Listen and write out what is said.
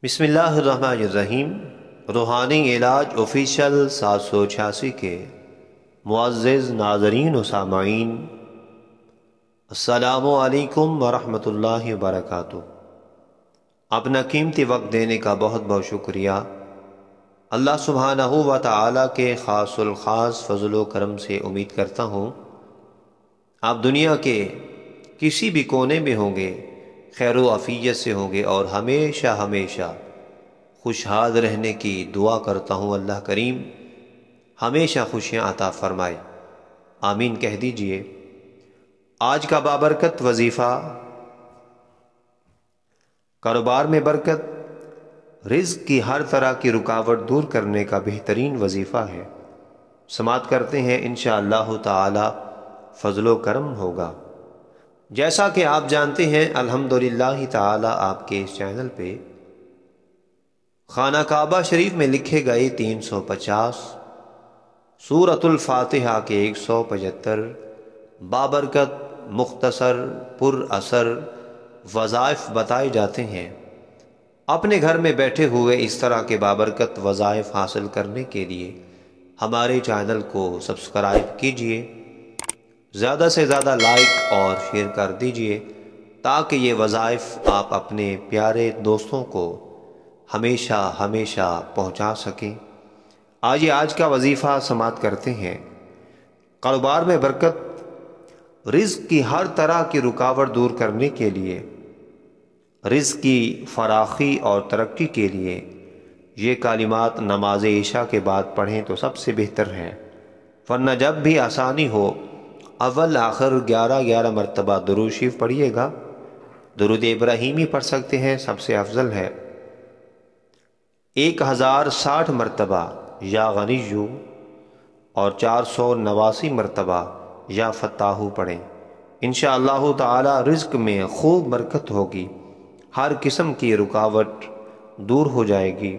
बिस्मिल्लाहिर्रहमानिर्रहीम। रूहानी इलाज ऑफिशियल 786 के मुअज़्ज़िज़ नाज़रीन व सामाईन, अस्सलामु अलैकुम वरहमतुल्लाहि वबरकातुहू। अपना कीमती वक्त देने का बहुत बहुत शुक्रिया। अल्लाह सुब्हानहू व तआला के ख़ासुल ख़ास फ़ज़ल व करम से उम्मीद करता हूँ आप दुनिया के किसी भी कोने में होंगे, खैर व आफ़ियत से होंगे और हमेशा हमेशा खुशहाल रहने की दुआ करता हूँ। अल्लाह करीम हमेशा खुशियाँ अता फ़रमाए, आमीन कह दीजिए। आज का बाबरकत वजीफ़ा, कारोबार में बरकत, रिज़्क़ की हर तरह की रुकावट दूर करने का बेहतरीन वजीफ़ा है। समात करते हैं, इंशाअल्लाह ताला फ़ज़ल व करम होगा। जैसा कि आप जानते हैं, अल्हम्दुलिल्लाह ताला आपके इस चैनल पे खाना काबा शरीफ में लिखे गए 350, सूरतुल फातिहा के 175 बाबरकत, मुख्तसर, पुर असर वज़ाइफ बताए जाते हैं। अपने घर में बैठे हुए इस तरह के बाबरकत वज़ाइफ हासिल करने के लिए हमारे चैनल को सब्सक्राइब कीजिए, ज़्यादा से ज़्यादा लाइक और शेयर कर दीजिए ताकि ये वज़ाइफ आप अपने प्यारे दोस्तों को हमेशा हमेशा पहुंचा सकें। आइए आज का वजीफ़ा समात करते हैं। कारोबार में बरकत, रिज़्क़ की हर तरह की रुकावट दूर करने के लिए, रिज़्क़ की फराखी और तरक्की के लिए ये कालिमात नमाज इशा के बाद पढ़ें तो सबसे बेहतर है। वरना जब भी आसानी हो अव्वल आखिर 11 मरतबा दुरूद शरीफ पढ़िएगा। दुरूद इब्राहीमी पढ़ सकते हैं, सबसे अफजल है। 1060 मरतबा या गनिय्यु और 489 मरतबा या फत्ताहु पढ़ें। इंशाअल्लाह ताला रिज़्क़ में खूब बरकत होगी, हर किस्म की रुकावट दूर हो जाएगी।